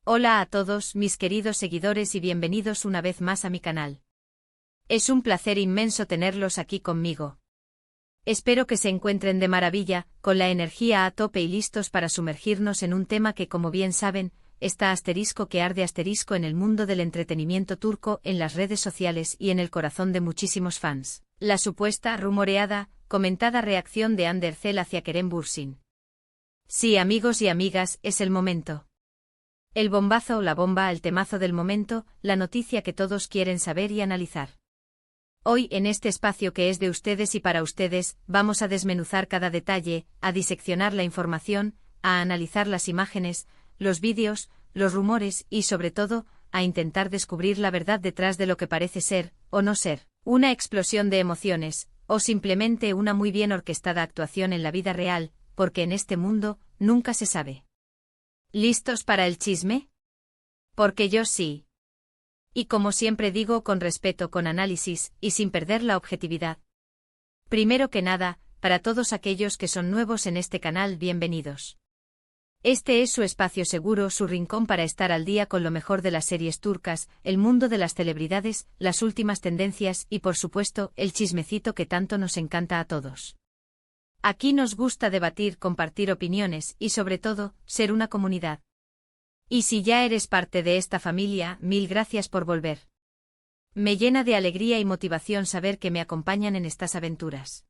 Hola a todos mis queridos seguidores y bienvenidos una vez más a mi canal. Es un placer inmenso tenerlos aquí conmigo. Espero que se encuentren de maravilla, con la energía a tope y listos para sumergirnos en un tema que, como bien saben, está que arde en el mundo del entretenimiento turco, en las redes sociales y en el corazón de muchísimos fans. La supuesta, rumoreada, comentada reacción de Hande Erçel hacia Kerem Bürsin. Sí, amigos y amigas, es el momento. El bombazo o la bomba, el temazo del momento, la noticia que todos quieren saber y analizar. Hoy, en este espacio que es de ustedes y para ustedes, vamos a desmenuzar cada detalle, a diseccionar la información, a analizar las imágenes, los vídeos, los rumores y, sobre todo, a intentar descubrir la verdad detrás de lo que parece ser, o no ser, una explosión de emociones, o simplemente una muy bien orquestada actuación en la vida real, porque en este mundo, nunca se sabe. ¿Listos para el chisme? Porque yo sí. Y como siempre digo, con respeto, con análisis, y sin perder la objetividad. Primero que nada, para todos aquellos que son nuevos en este canal, bienvenidos. Este es su espacio seguro, su rincón para estar al día con lo mejor de las series turcas, el mundo de las celebridades, las últimas tendencias y, por supuesto, el chismecito que tanto nos encanta a todos. Aquí nos gusta debatir, compartir opiniones y, sobre todo, ser una comunidad. Y si ya eres parte de esta familia, mil gracias por volver. Me llena de alegría y motivación saber que me acompañan en estas aventuras.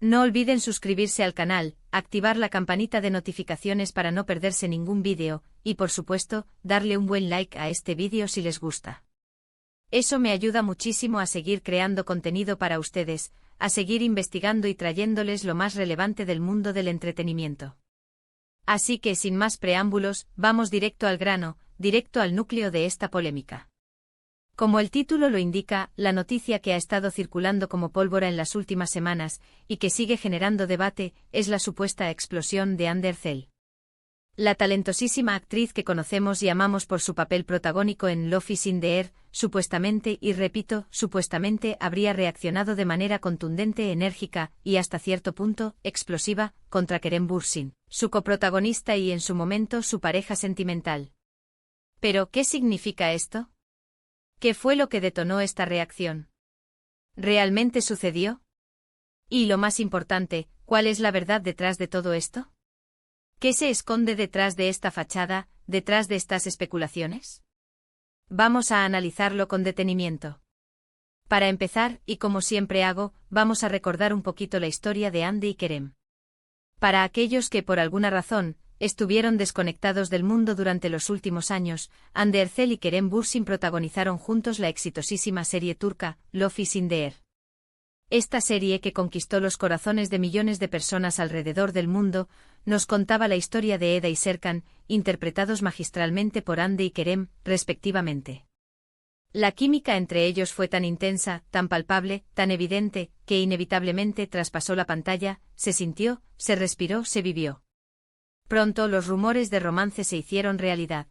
No olviden suscribirse al canal, activar la campanita de notificaciones para no perderse ningún vídeo, y por supuesto, darle un buen like a este vídeo si les gusta. Eso me ayuda muchísimo a seguir creando contenido para ustedes, a seguir investigando y trayéndoles lo más relevante del mundo del entretenimiento. Así que sin más preámbulos, vamos directo al grano, directo al núcleo de esta polémica. Como el título lo indica, la noticia que ha estado circulando como pólvora en las últimas semanas, y que sigue generando debate, es la supuesta explosión de Hande Erçel. La talentosísima actriz que conocemos y amamos por su papel protagónico en Love is in the Air, supuestamente, y repito, supuestamente habría reaccionado de manera contundente, enérgica, y hasta cierto punto, explosiva, contra Kerem Bürsin, su coprotagonista y en su momento su pareja sentimental. ¿Pero qué significa esto? ¿Qué fue lo que detonó esta reacción? ¿Realmente sucedió? Y lo más importante, ¿cuál es la verdad detrás de todo esto? ¿Qué se esconde detrás de esta fachada, detrás de estas especulaciones? Vamos a analizarlo con detenimiento. Para empezar, y como siempre hago, vamos a recordar un poquito la historia de Hande y Kerem. Para aquellos que por alguna razón estuvieron desconectados del mundo durante los últimos años, Hande Erçel y Kerem Bürsin protagonizaron juntos la exitosísima serie turca, Love is in the Air. Esta serie, que conquistó los corazones de millones de personas alrededor del mundo, nos contaba la historia de Eda y Serkan, interpretados magistralmente por Hande y Kerem, respectivamente. La química entre ellos fue tan intensa, tan palpable, tan evidente, que inevitablemente traspasó la pantalla, se sintió, se respiró, se vivió. Pronto los rumores de romance se hicieron realidad.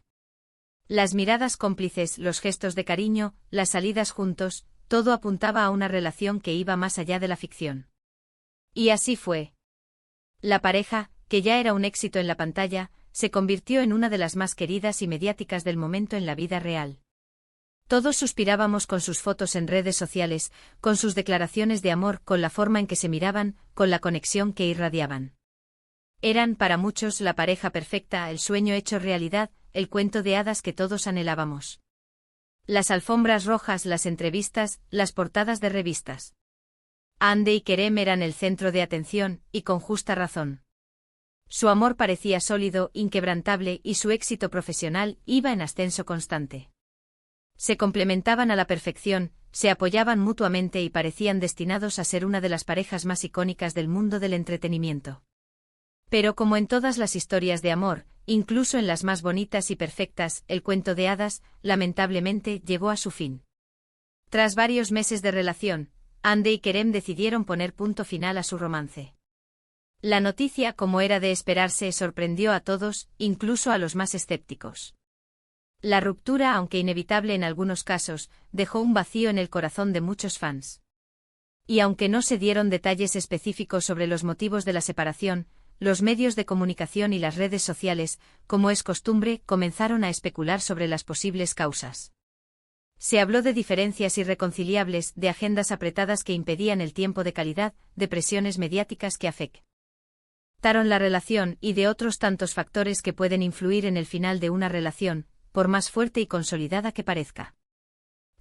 Las miradas cómplices, los gestos de cariño, las salidas juntos, todo apuntaba a una relación que iba más allá de la ficción. Y así fue. La pareja, que ya era un éxito en la pantalla, se convirtió en una de las más queridas y mediáticas del momento en la vida real. Todos suspirábamos con sus fotos en redes sociales, con sus declaraciones de amor, con la forma en que se miraban, con la conexión que irradiaban. Eran para muchos la pareja perfecta, el sueño hecho realidad, el cuento de hadas que todos anhelábamos. Las alfombras rojas, las entrevistas, las portadas de revistas. Hande y Kerem eran el centro de atención, y con justa razón. Su amor parecía sólido, inquebrantable, y su éxito profesional iba en ascenso constante. Se complementaban a la perfección, se apoyaban mutuamente y parecían destinados a ser una de las parejas más icónicas del mundo del entretenimiento. Pero como en todas las historias de amor, incluso en las más bonitas y perfectas, el cuento de hadas, lamentablemente, llegó a su fin. Tras varios meses de relación, Hande y Kerem decidieron poner punto final a su romance. La noticia, como era de esperarse, sorprendió a todos, incluso a los más escépticos. La ruptura, aunque inevitable en algunos casos, dejó un vacío en el corazón de muchos fans. Y aunque no se dieron detalles específicos sobre los motivos de la separación, los medios de comunicación y las redes sociales, como es costumbre, comenzaron a especular sobre las posibles causas. Se habló de diferencias irreconciliables, de agendas apretadas que impedían el tiempo de calidad, de presiones mediáticas que afectaron la relación y de otros tantos factores que pueden influir en el final de una relación, por más fuerte y consolidada que parezca.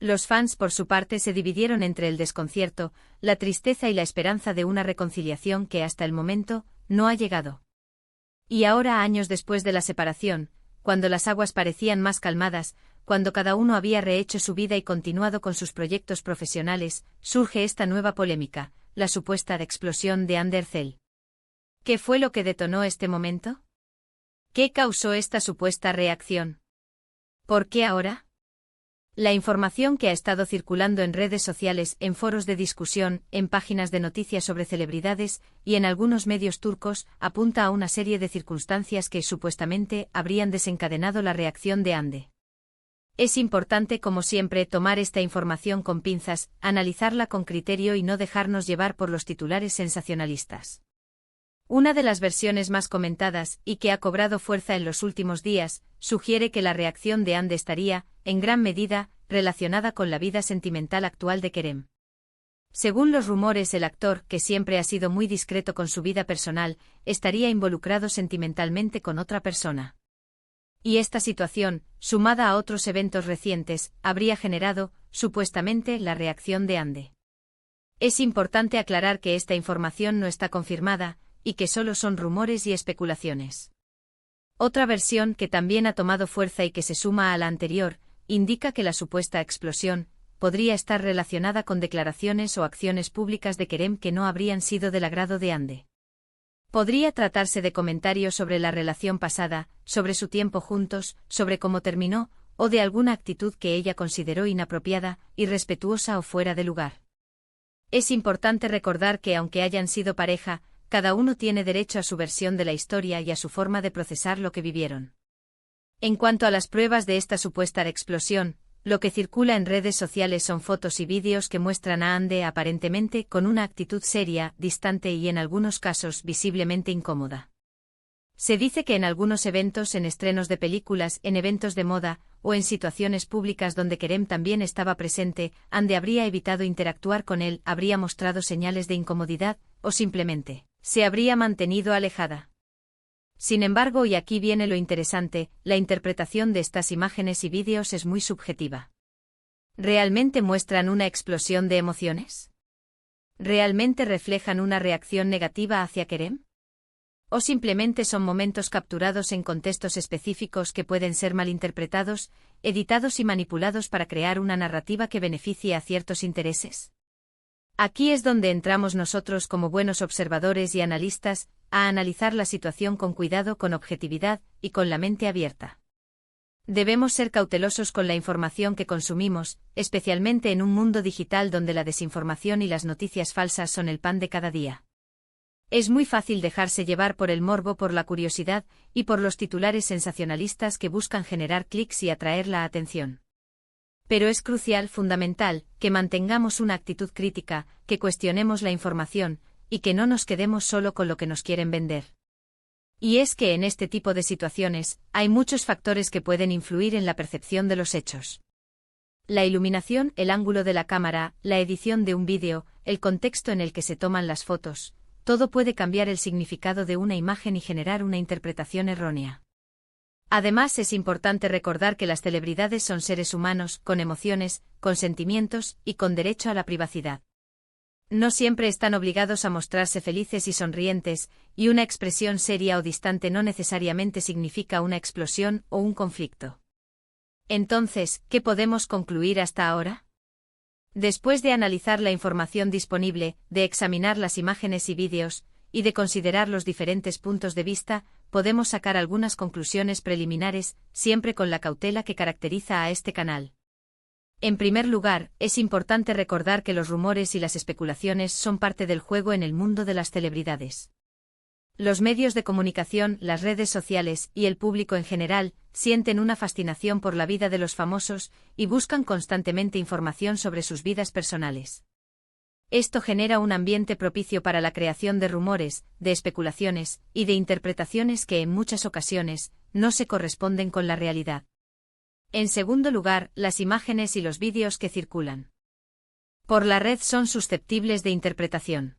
Los fans, por su parte, se dividieron entre el desconcierto, la tristeza y la esperanza de una reconciliación que hasta el momento no ha llegado. Y ahora, años después de la separación, cuando las aguas parecían más calmadas, cuando cada uno había rehecho su vida y continuado con sus proyectos profesionales, surge esta nueva polémica, la supuesta explosión de Andercel. ¿Qué fue lo que detonó este momento? ¿Qué causó esta supuesta reacción? ¿Por qué ahora? La información que ha estado circulando en redes sociales, en foros de discusión, en páginas de noticias sobre celebridades y en algunos medios turcos apunta a una serie de circunstancias que supuestamente habrían desencadenado la reacción de Hande. Es importante, como siempre, tomar esta información con pinzas, analizarla con criterio y no dejarnos llevar por los titulares sensacionalistas. Una de las versiones más comentadas, y que ha cobrado fuerza en los últimos días, sugiere que la reacción de Hande estaría, en gran medida, relacionada con la vida sentimental actual de Kerem. Según los rumores, el actor, que siempre ha sido muy discreto con su vida personal, estaría involucrado sentimentalmente con otra persona. Y esta situación, sumada a otros eventos recientes, habría generado, supuestamente, la reacción de Hande. Es importante aclarar que esta información no está confirmada, y que solo son rumores y especulaciones. Otra versión, que también ha tomado fuerza y que se suma a la anterior, indica que la supuesta explosión podría estar relacionada con declaraciones o acciones públicas de Kerem que no habrían sido del agrado de Hande. Podría tratarse de comentarios sobre la relación pasada, sobre su tiempo juntos, sobre cómo terminó, o de alguna actitud que ella consideró inapropiada, irrespetuosa o fuera de lugar. Es importante recordar que aunque hayan sido pareja, cada uno tiene derecho a su versión de la historia y a su forma de procesar lo que vivieron. En cuanto a las pruebas de esta supuesta explosión, lo que circula en redes sociales son fotos y vídeos que muestran a Hande aparentemente con una actitud seria, distante y en algunos casos visiblemente incómoda. Se dice que en algunos eventos, en estrenos de películas, en eventos de moda, o en situaciones públicas donde Kerem también estaba presente, Hande habría evitado interactuar con él, habría mostrado señales de incomodidad, o simplemente se habría mantenido alejada. Sin embargo, y aquí viene lo interesante, la interpretación de estas imágenes y vídeos es muy subjetiva. ¿Realmente muestran una explosión de emociones? ¿Realmente reflejan una reacción negativa hacia Kerem? ¿O simplemente son momentos capturados en contextos específicos que pueden ser malinterpretados, editados y manipulados para crear una narrativa que beneficie a ciertos intereses? Aquí es donde entramos nosotros como buenos observadores y analistas, a analizar la situación con cuidado, con objetividad y con la mente abierta. Debemos ser cautelosos con la información que consumimos, especialmente en un mundo digital donde la desinformación y las noticias falsas son el pan de cada día. Es muy fácil dejarse llevar por el morbo, por la curiosidad y por los titulares sensacionalistas que buscan generar clics y atraer la atención. Pero es crucial, fundamental, que mantengamos una actitud crítica, que cuestionemos la información, y que no nos quedemos solo con lo que nos quieren vender. Y es que en este tipo de situaciones, hay muchos factores que pueden influir en la percepción de los hechos. La iluminación, el ángulo de la cámara, la edición de un vídeo, el contexto en el que se toman las fotos, todo puede cambiar el significado de una imagen y generar una interpretación errónea. Además, es importante recordar que las celebridades son seres humanos, con emociones, con sentimientos y con derecho a la privacidad. No siempre están obligados a mostrarse felices y sonrientes, y una expresión seria o distante no necesariamente significa una explosión o un conflicto. Entonces, ¿qué podemos concluir hasta ahora? Después de analizar la información disponible, de examinar las imágenes y vídeos, y de considerar los diferentes puntos de vista, podemos sacar algunas conclusiones preliminares, siempre con la cautela que caracteriza a este canal. En primer lugar, es importante recordar que los rumores y las especulaciones son parte del juego en el mundo de las celebridades. Los medios de comunicación, las redes sociales y el público en general sienten una fascinación por la vida de los famosos y buscan constantemente información sobre sus vidas personales. Esto genera un ambiente propicio para la creación de rumores, de especulaciones y de interpretaciones que en muchas ocasiones no se corresponden con la realidad. En segundo lugar, las imágenes y los vídeos que circulan por la red son susceptibles de interpretación.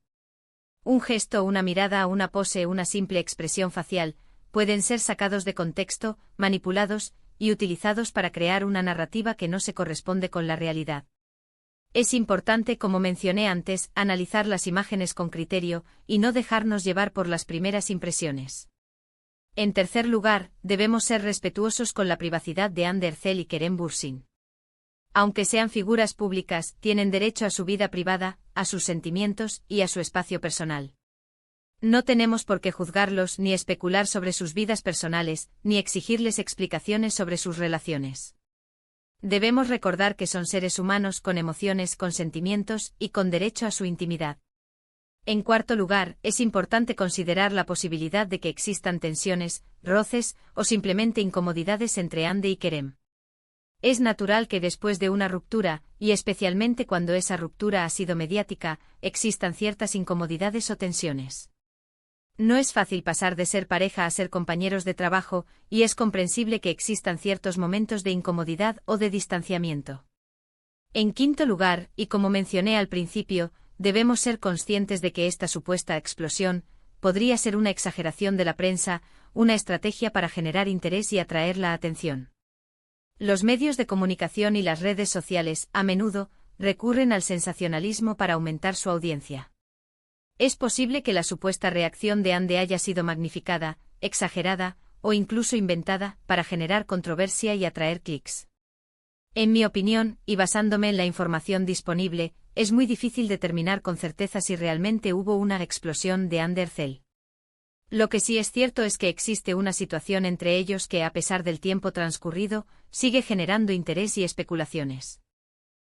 Un gesto, una mirada, una pose, una simple expresión facial, pueden ser sacados de contexto, manipulados y utilizados para crear una narrativa que no se corresponde con la realidad. Es importante, como mencioné antes, analizar las imágenes con criterio y no dejarnos llevar por las primeras impresiones. En tercer lugar, debemos ser respetuosos con la privacidad de Hande Erçel y Kerem Bürsin. Aunque sean figuras públicas, tienen derecho a su vida privada, a sus sentimientos y a su espacio personal. No tenemos por qué juzgarlos ni especular sobre sus vidas personales, ni exigirles explicaciones sobre sus relaciones. Debemos recordar que son seres humanos con emociones, con sentimientos y con derecho a su intimidad. En cuarto lugar, es importante considerar la posibilidad de que existan tensiones, roces o simplemente incomodidades entre Hande y Kerem. Es natural que después de una ruptura, y especialmente cuando esa ruptura ha sido mediática, existan ciertas incomodidades o tensiones. No es fácil pasar de ser pareja a ser compañeros de trabajo, y es comprensible que existan ciertos momentos de incomodidad o de distanciamiento. En quinto lugar, y como mencioné al principio, debemos ser conscientes de que esta supuesta explosión podría ser una exageración de la prensa, una estrategia para generar interés y atraer la atención. Los medios de comunicación y las redes sociales, a menudo, recurren al sensacionalismo para aumentar su audiencia. Es posible que la supuesta reacción de Hande haya sido magnificada, exagerada, o incluso inventada, para generar controversia y atraer clics. En mi opinión, y basándome en la información disponible, es muy difícil determinar con certeza si realmente hubo una explosión de Hande Erçel. Lo que sí es cierto es que existe una situación entre ellos que, a pesar del tiempo transcurrido, sigue generando interés y especulaciones.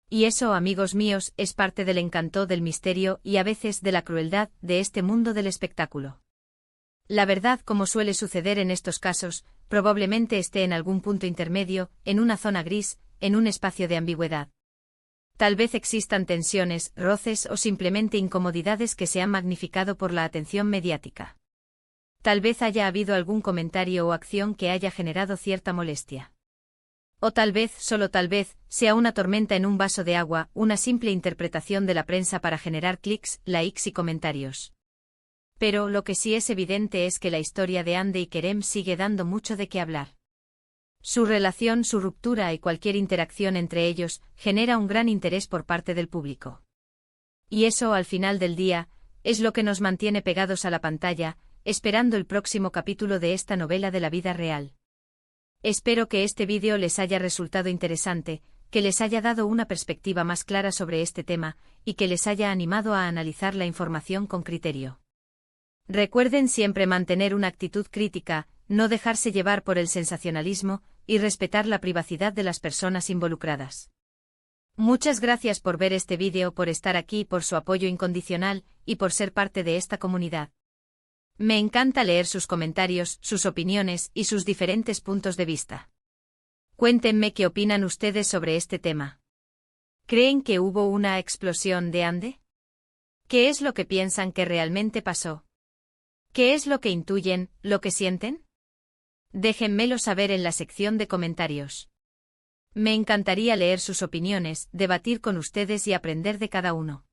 Y eso, amigos míos, es parte del encanto, del misterio y a veces de la crueldad de este mundo del espectáculo. La verdad, como suele suceder en estos casos, probablemente esté en algún punto intermedio, en una zona gris, en un espacio de ambigüedad. Tal vez existan tensiones, roces o simplemente incomodidades que se han magnificado por la atención mediática. Tal vez haya habido algún comentario o acción que haya generado cierta molestia. O tal vez, solo tal vez, sea una tormenta en un vaso de agua, una simple interpretación de la prensa para generar clics, likes y comentarios. Pero lo que sí es evidente es que la historia de Hande y Kerem sigue dando mucho de qué hablar. Su relación, su ruptura y cualquier interacción entre ellos genera un gran interés por parte del público. Y eso, al final del día, es lo que nos mantiene pegados a la pantalla, esperando el próximo capítulo de esta novela de la vida real. Espero que este vídeo les haya resultado interesante, que les haya dado una perspectiva más clara sobre este tema, y que les haya animado a analizar la información con criterio. Recuerden siempre mantener una actitud crítica, no dejarse llevar por el sensacionalismo, y respetar la privacidad de las personas involucradas. Muchas gracias por ver este vídeo, por estar aquí, por su apoyo incondicional, y por ser parte de esta comunidad. Me encanta leer sus comentarios, sus opiniones y sus diferentes puntos de vista. Cuéntenme qué opinan ustedes sobre este tema. ¿Creen que hubo una explosión de Hande? ¿Qué es lo que piensan que realmente pasó? ¿Qué es lo que intuyen, lo que sienten? Déjenmelo saber en la sección de comentarios. Me encantaría leer sus opiniones, debatir con ustedes y aprender de cada uno.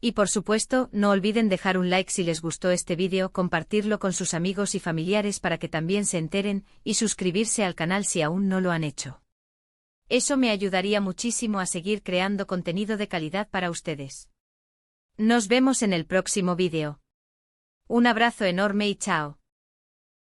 Y por supuesto, no olviden dejar un like si les gustó este vídeo, compartirlo con sus amigos y familiares para que también se enteren, y suscribirse al canal si aún no lo han hecho. Eso me ayudaría muchísimo a seguir creando contenido de calidad para ustedes. Nos vemos en el próximo vídeo. Un abrazo enorme y chao.